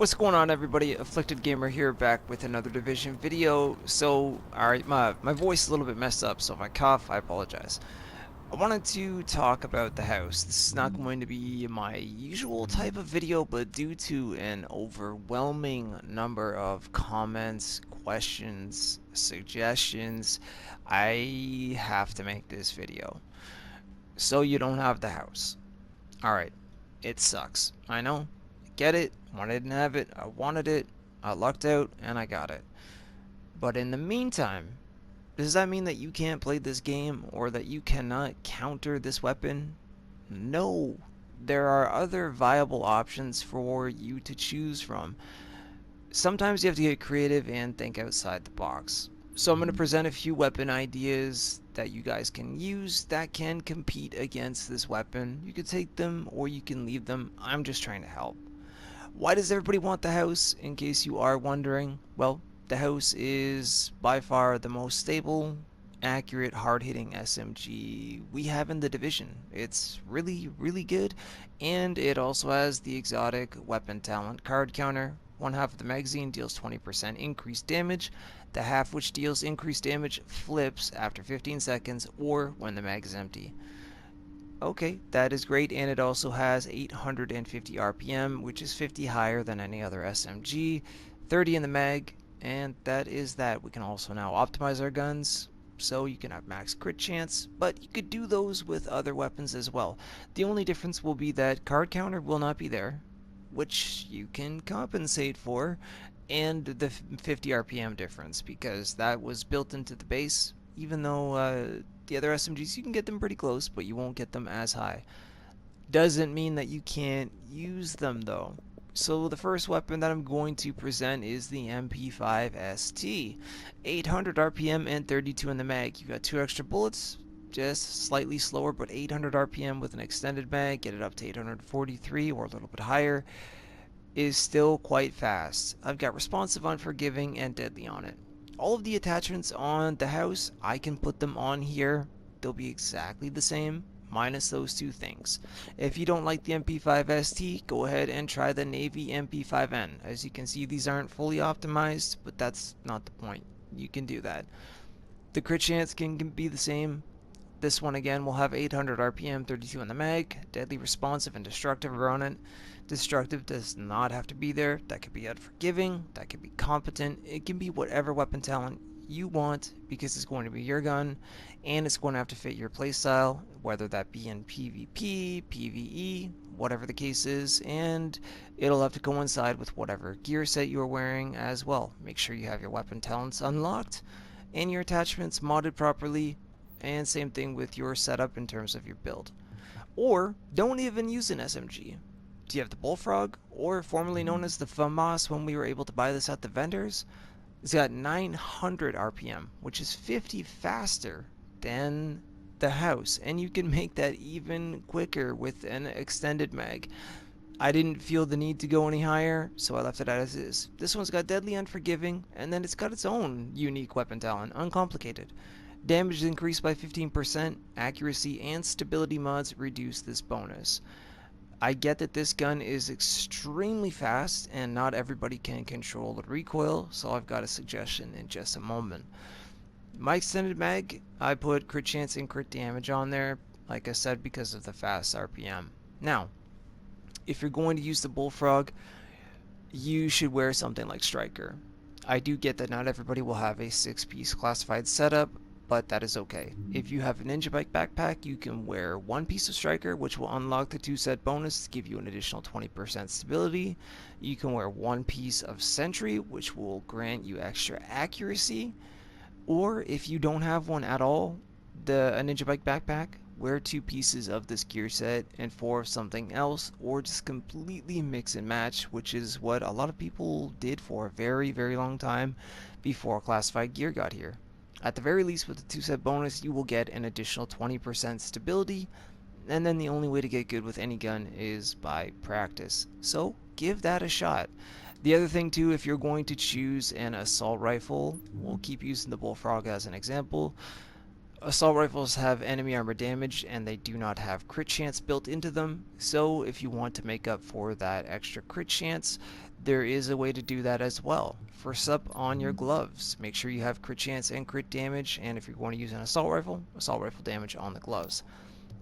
What's going on, everybody? Afflicted Gamer here, back with another Division video. So, alright, my voice is a little bit messed up, so if I cough, I apologize. I wanted to talk about the house. This is not going to be my usual type of video, but due to an overwhelming number of comments, questions, suggestions, I have to make this video. So you don't have the house. Alright, it sucks. I know. Get it. I didn't have it. I wanted it. I lucked out and I got it. But in the meantime, does that mean that you can't play this game or that you cannot counter this weapon? No. There are other viable options for you to choose from. Sometimes you have to get creative and think outside the box. So I'm going to present a few weapon ideas that you guys can use that can compete against this weapon. You can take them or you can leave them. I'm just trying to help. Why does everybody want the house, in case you are wondering? Well, the house is by far the most stable, accurate, hard-hitting SMG we have in the division. It's really, really good, and it also has the exotic weapon talent card counter. One half of the magazine deals 20% increased damage. The half which deals increased damage flips after 15 seconds or when the mag is empty. Okay, that is great, and it also has 850 RPM, which is 50 higher than any other SMG, 30 in the mag, and that is that. We can also now optimize our guns, so you can have max crit chance, but you could do those with other weapons as well. The only difference will be that card counter will not be there, which you can compensate for, and the 50 RPM difference, because that was built into the base, even though the other SMGs, you can get them pretty close, but you won't get them as high. Doesn't mean that you can't use them, though. So the first weapon that I'm going to present is the Mp5 St. 800 RPM and 32 in the mag. You got 2 extra bullets, just slightly slower, but 800 RPM with an extended mag, get it up to 843 or a little bit higher, is still quite fast. I've got responsive, unforgiving, and deadly on it. All of the attachments on the house, I can put them on here. They'll be exactly the same, minus those two things. If you don't like the Mp5 St, go ahead and try the Navy Mp5N. As you can see, these aren't fully optimized, but that's not the point. You can do that. The crit chance can be the same. This one again will have 800 RPM, 32 in the mag, deadly, responsive, and destructive are on it. Destructive does not have to be there. That could be unforgiving, that could be competent, it can be whatever weapon talent you want, because it's going to be your gun, and it's going to have to fit your playstyle, whether that be in PvP, PvE, whatever the case is, and it'll have to coincide with whatever gear set you're wearing as well. Make sure you have your weapon talents unlocked, and your attachments modded properly, and same thing with your setup in terms of your build. Or don't even use an SMG. Do you have the Bullfrog, or formerly known as the FAMAS when we were able to buy this at the vendors? It's got 900 RPM, which is 50 faster than the house, and you can make that even quicker with an extended mag. I didn't feel the need to go any higher, so I left it as is. This one's got deadly, unforgiving, and then it's got its own unique weapon talent, uncomplicated. Damage is increased by 15%, accuracy and stability mods reduce this bonus. I get that this gun is extremely fast and not everybody can control the recoil, so I've got a suggestion in just a moment. My extended mag, I put crit chance and crit damage on there, like I said, because of the fast RPM. Now, if you're going to use the Bullfrog, you should wear something like Striker. I do get that not everybody will have a 6-piece classified setup, but that is okay. If you have a Ninja Bike backpack, you can wear one piece of Striker, which will unlock the 2-set bonus to give you an additional 20% stability. You can wear one piece of Sentry, which will grant you extra accuracy. Or if you don't have one at all, a Ninja Bike backpack, wear 2 pieces of this gear set and 4 of something else, or just completely mix and match, which is what a lot of people did for a very, very long time before classified gear got here. At the very least, with the 2-set bonus, you will get an additional 20% stability, and then the only way to get good with any gun is by practice. So give that a shot. The other thing too, if you're going to choose an assault rifle, we'll keep using the Bullfrog as an example. Assault rifles have enemy armor damage and they do not have crit chance built into them, so if you want to make up for that extra crit chance, there is a way to do that as well. First up, on your gloves, make sure you have crit chance and crit damage, and if you're going to use an assault rifle damage on the gloves.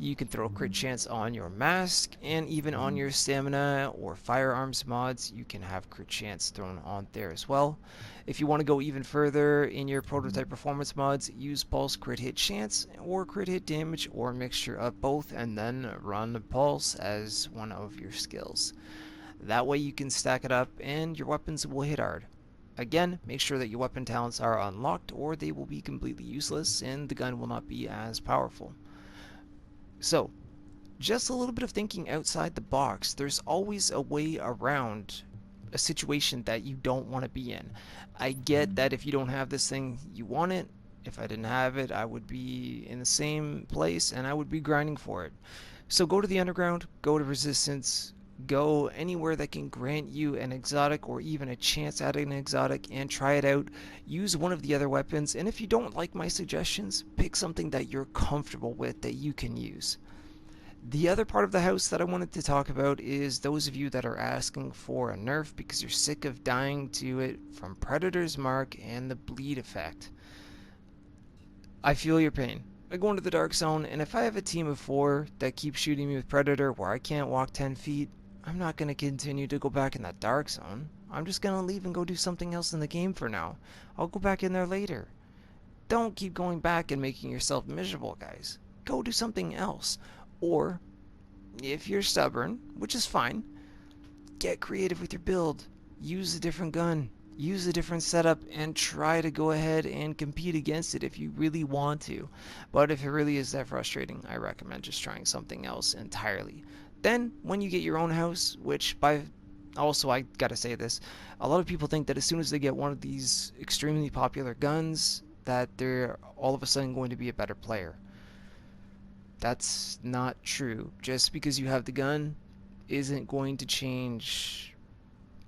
You can throw crit chance on your mask, and even on your stamina or firearms mods, you can have crit chance thrown on there as well. If you want to go even further in your prototype performance mods, use pulse crit hit chance or crit hit damage or a mixture of both, and then run pulse as one of your skills. That way you can stack it up and your weapons will hit hard. Again, make sure that your weapon talents are unlocked or they will be completely useless and the gun will not be as powerful. So, just a little bit of thinking outside the box. There's always a way around a situation that you don't want to be in. I get that if you don't have this thing, you want it. If I didn't have it, I would be in the same place and I would be grinding for it. So go to the underground, go to resistance, go anywhere that can grant you an exotic or even a chance at an exotic and try it out. Use one of the other weapons, and if you don't like my suggestions, pick something that you're comfortable with that you can use. The other part of the house that I wanted to talk about is those of you that are asking for a nerf because you're sick of dying to it from Predator's Mark and the bleed effect. I feel your pain. I go into the dark zone, and if I have a team of 4 that keep shooting me with Predator where I can't walk 10 feet, I'm not going to continue to go back in that dark zone. I'm just going to leave and go do something else in the game for now. I'll go back in there later. Don't keep going back and making yourself miserable, guys. Go do something else. Or, if you're stubborn, which is fine, get creative with your build. Use a different gun. Use a different setup and try to go ahead and compete against it if you really want to. But if it really is that frustrating, I recommend just trying something else entirely. Then, when you get your own house, which also I gotta say this, a lot of people think that as soon as they get one of these extremely popular guns, that they're all of a sudden going to be a better player. That's not true. Just because you have the gun isn't going to change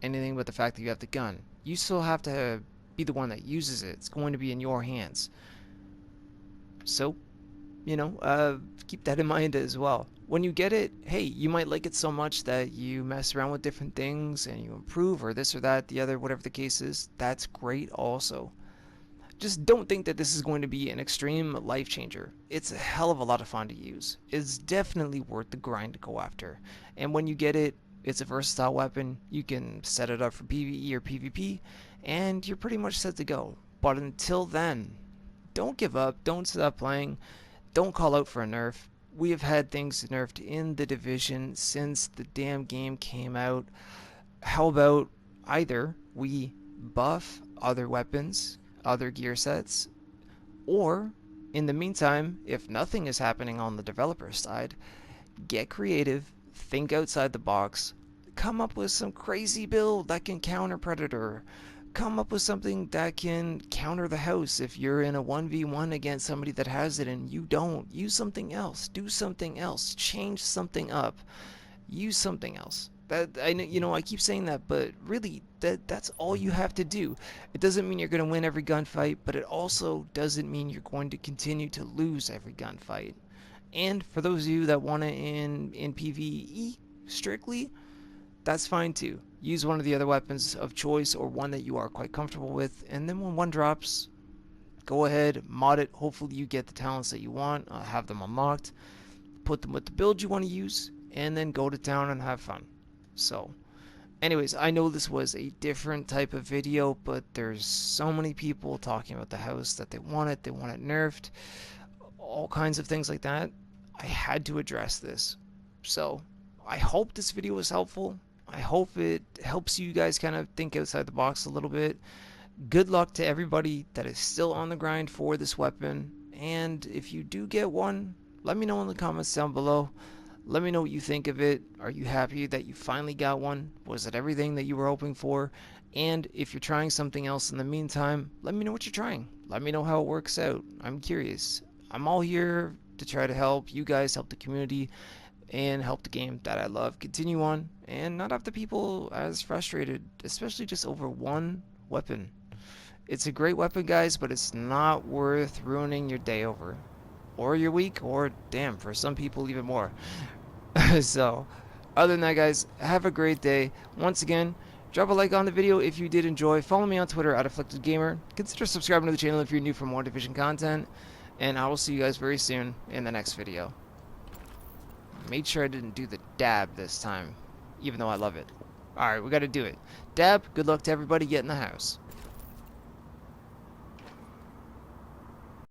anything but the fact that you have the gun. You still have to be the one that uses it. It's going to be in your hands. So, keep that in mind as well. When you get it, hey, you might like it so much that you mess around with different things and you improve or this or that, the other, whatever the case is. That's great also. Just don't think that this is going to be an extreme life changer. It's a hell of a lot of fun to use. It's definitely worth the grind to go after. And when you get it, it's a versatile weapon. You can set it up for PvE or PvP, and you're pretty much set to go. But until then, don't give up. Don't stop playing. Don't call out for a nerf. We have had things nerfed in the division since the damn game came out. How about either we buff other weapons, other gear sets, or in the meantime, if nothing is happening on the developer side, get creative, think outside the box, come up with some crazy build that can counter Predator, come up with something that can counter the house. If you're in a 1v1 against somebody that has it and you don't, use something else, do something else, change something up, use something else. That I keep saying that, but really that's all you have to do. It doesn't mean you're going to win every gunfight, but it also doesn't mean you're going to continue to lose every gunfight. And for those of you that want it in PvE strictly, that's fine too. Use one of the other weapons of choice or one that you are quite comfortable with, and then when one drops, go ahead, mod it. Hopefully you get the talents that you want, have them unlocked, put them with the build you want to use, and then go to town and have fun. So, anyways, I know this was a different type of video, but there's so many people talking about the house that they want it nerfed, all kinds of things like that. I had to address this. So, I hope this video was helpful. I hope it helps you guys kind of think outside the box a little bit. Good luck to everybody that is still on the grind for this weapon. And if you do get one, let me know in the comments down below. Let me know what you think of it. Are you happy that you finally got one? Was it everything that you were hoping for? And if you're trying something else in the meantime, let me know what you're trying. Let me know how it works out. I'm curious. I'm all here to try to help you guys, help the community, and help the game that I love continue on and not have the people as frustrated, especially just over one weapon. It's a great weapon, guys, but it's not worth ruining your day over. Or your week, or damn, for some people even more. So, other than that, guys, have a great day. Once again, Drop a like on the video if you did enjoy. Follow me on Twitter at Afflicted Gamer. Consider subscribing to the channel if you're new for more Division content. And I will see you guys very soon in the next video. Made sure I didn't do the dab this time, even though I love it. Alright, we gotta do it. Dab, good luck to everybody, get in the house.